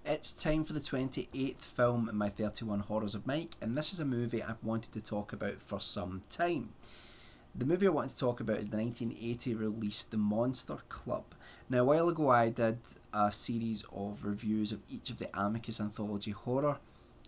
It's time for the 28th film in my 31 Horrors of Mike, and this is a movie I've wanted to talk about for some time. The movie I want to talk about is the 1980 release The Monster Club. Now, a while ago I did a series of reviews of each of the Amicus anthology horror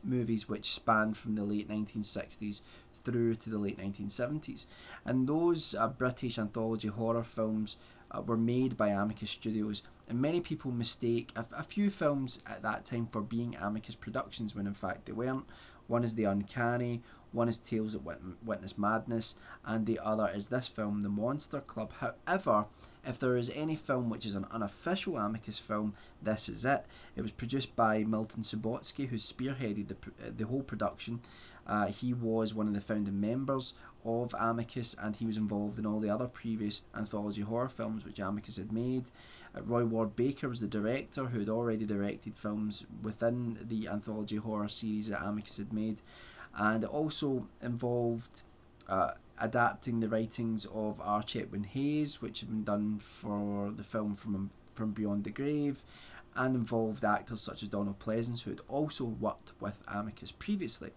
movies which span from the late 1960s through to the late 1970s. And those British anthology horror films were made by Amicus Studios, and many people mistake a few films at that time for being Amicus productions when in fact they weren't. One is The Uncanny, one is Tales that Witness Madness, and the other is this film, The Monster Club. However, if there is any film which is an unofficial Amicus film, this is it. It was produced by Milton Subotsky, who spearheaded the whole production. He was one of the founding members of Amicus, and he was involved in all the other previous anthology horror films which Amicus had made. Roy Ward Baker was the director, who had already directed films within the anthology horror series that Amicus had made, and it also involved adapting the writings of R. Chetwynd Hayes, which had been done for the film From Beyond the Grave, and involved actors such as Donald Pleasence, who had also worked with Amicus previously.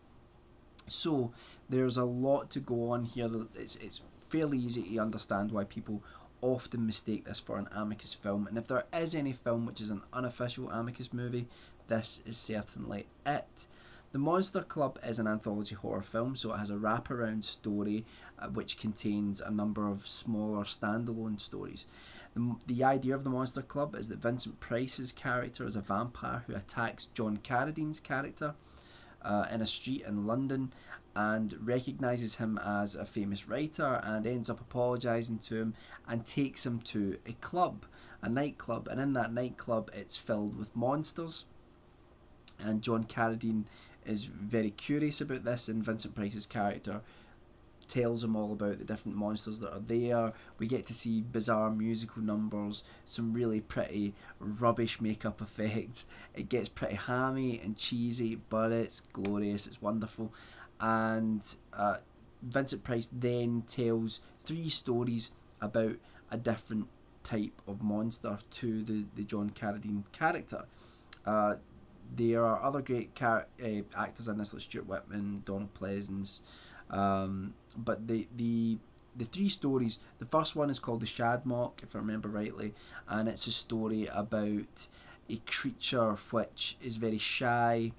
So there's a lot to go on here. It's fairly easy to understand why people often mistake this for an Amicus film, and if there is any film which is an unofficial Amicus movie, this is certainly it. The Monster Club is an anthology horror film, so it has a wraparound story which contains a number of smaller standalone stories. The idea of the Monster Club is that Vincent Price's character is a vampire who attacks John Carradine's character in a street in London, and recognises him as a famous writer and ends up apologising to him and takes him to a nightclub, and in that nightclub it's filled with monsters, and John Carradine is very curious about this, and Vincent Price's character tells him all about the different monsters that are there. We get to see bizarre musical numbers, some really pretty rubbish makeup effects. It gets pretty hammy and cheesy, but it's glorious, it's wonderful. And Vincent Price then tells 3 stories about a different type of monster to the John Carradine character. There are other great actors in this, like Stuart Whitman, Donald Pleasence, but the 3 stories, the first one is called The Shadmock, if I remember rightly, and it's a story about a creature which is very shy.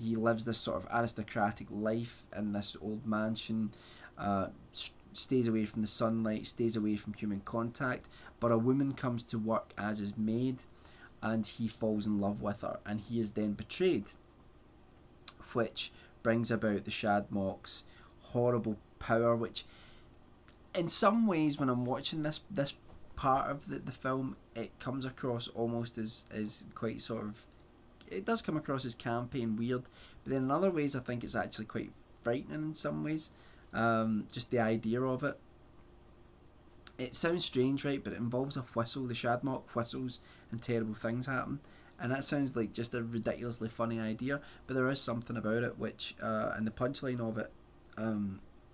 He lives this sort of aristocratic life in this old mansion, stays away from the sunlight, stays away from human contact, but a woman comes to work as his maid, and he falls in love with her, and he is then betrayed, which brings about the Shadmock's horrible power, which in some ways when I'm watching this part of the film, it comes across almost as quite sort of, it does come across as campy and weird, but then in other ways I think it's actually quite frightening in some ways, just the idea of it. It sounds strange, right, but it involves a whistle. The Shadmock whistles and terrible things happen, and that sounds like just a ridiculously funny idea, but there is something about it which, and the punchline of it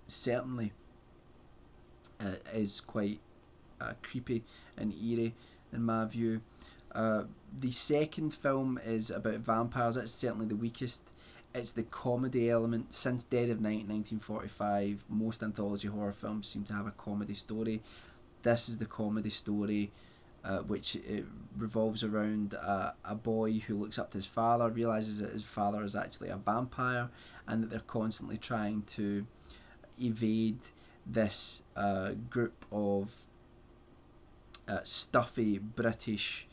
certainly is quite creepy and eerie in my view. The second film is about vampires. It's certainly the weakest. It's the comedy element. Since Dead of Night 1945, most anthology horror films seem to have a comedy story. This is the comedy story, which it revolves around a boy who looks up to his father, realises that his father is actually a vampire, and that they're constantly trying to evade this group of stuffy British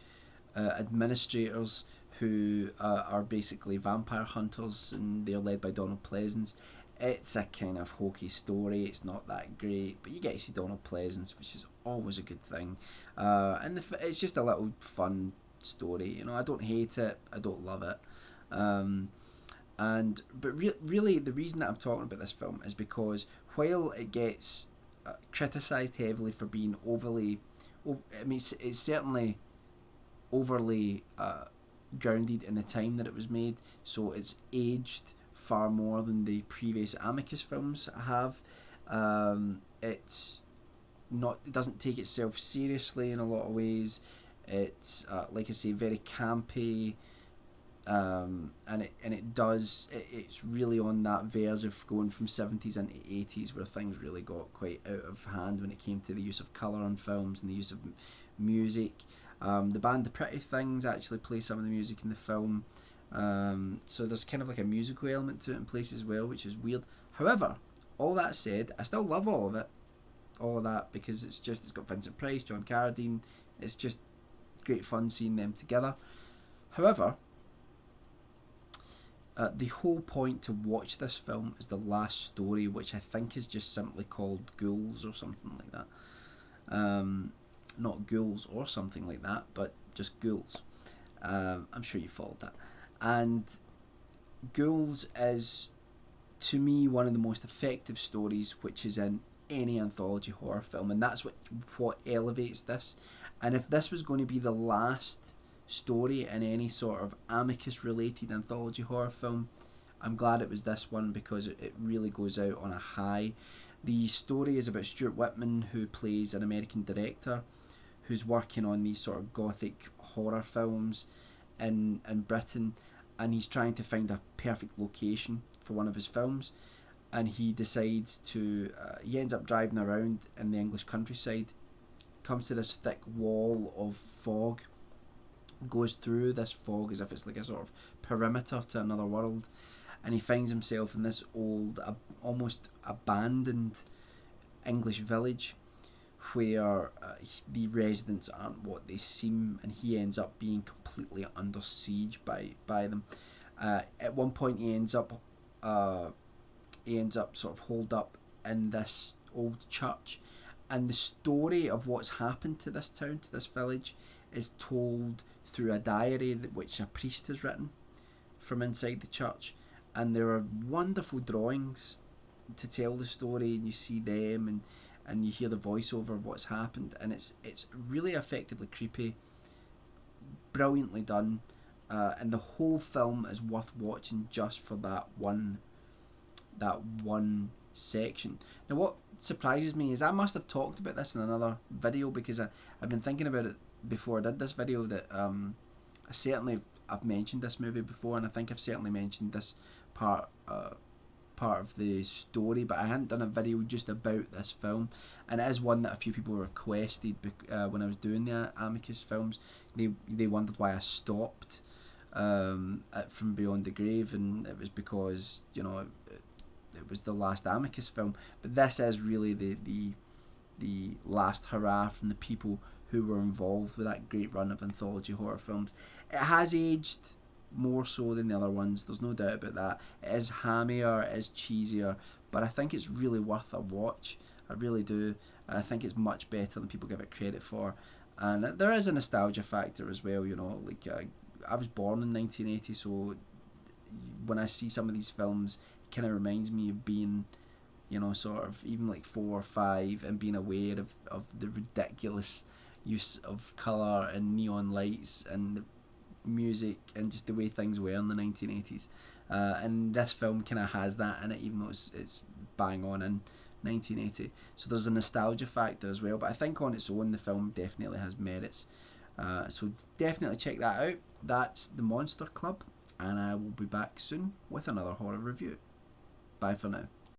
administrators who are basically vampire hunters, and they're led by Donald Pleasence. It's a kind of hokey story, it's not that great, but you get to see Donald Pleasence, which is always a good thing. And it's just a little fun story, you know. I don't hate it, I don't love it. But really the reason that I'm talking about this film is because while it gets criticised heavily for being overly, I mean, it's certainly overly grounded in the time that it was made, so it's aged far more than the previous Amicus films have. It doesn't take itself seriously in a lot of ways. It's like I say, very campy, It's really on that verge of going from 70s into 80s where things really got quite out of hand when it came to the use of colour on films and the use of music. The band The Pretty Things actually play some of the music in the film, so there's kind of like a musical element to it in places as well, which is weird. However, all that said, I still love all of that, because it's got Vincent Price, John Carradine. It's just great fun seeing them together. However, the whole point to watch this film is the last story, which I think is just simply called Ghouls or something like that. Not Ghouls or something like that, but just Ghouls. I'm sure you followed that. And Ghouls is, to me, one of the most effective stories which is in any anthology horror film, and that's what elevates this. And if this was going to be the last story in any sort of Amicus related anthology horror film, I'm glad it was this one, because it really goes out on a high. The story is about Stuart Whitman, who plays an American director who's working on these sort of gothic horror films in Britain, and he's trying to find a perfect location for one of his films. And he decides to he ends up driving around in the English countryside, comes to this thick wall of fog, goes through this fog as if it's like a sort of perimeter to another world, and he finds himself in this old, almost abandoned English village where the residents aren't what they seem, and he ends up being completely under siege by them. At one point, he ends up sort of holed up in this old church, and the story of what's happened to this town, to this village, is told through a diary which a priest has written from inside the church. And there are wonderful drawings to tell the story, and you see them, and you hear the voiceover of what's happened, and it's really effectively creepy, brilliantly done, and the whole film is worth watching just for that one section. Now, what surprises me is I must have talked about this in another video, because I've been thinking about it before I did this video, that I've mentioned this movie before, and I think I've certainly mentioned this part of the story, but I hadn't done a video just about this film, and it is one that a few people requested when I was doing the Amicus films. They wondered why I stopped From Beyond the Grave, and it was because, you know, it was the last Amicus film, but this is really the last hurrah from the people who were involved with that great run of anthology horror films. It has aged more so than the other ones, there's no doubt about that. It is hammier, it is cheesier, but I think it's really worth a watch. I really do. I think it's much better than people give it credit for, and there is a nostalgia factor as well. You know, like I was born in 1980, so when I see some of these films, it kind of reminds me of being, you know, sort of even like 4 or 5, and being aware of the ridiculous use of colour and neon lights and the music and just the way things were in the 1980s. And this film kind of has that in it, even though it's bang on in 1980. So there's a nostalgia factor as well, but I think on its own the film definitely has merits. So definitely check that out. That's The Monster Club, and I will be back soon with another horror review. Bye for now.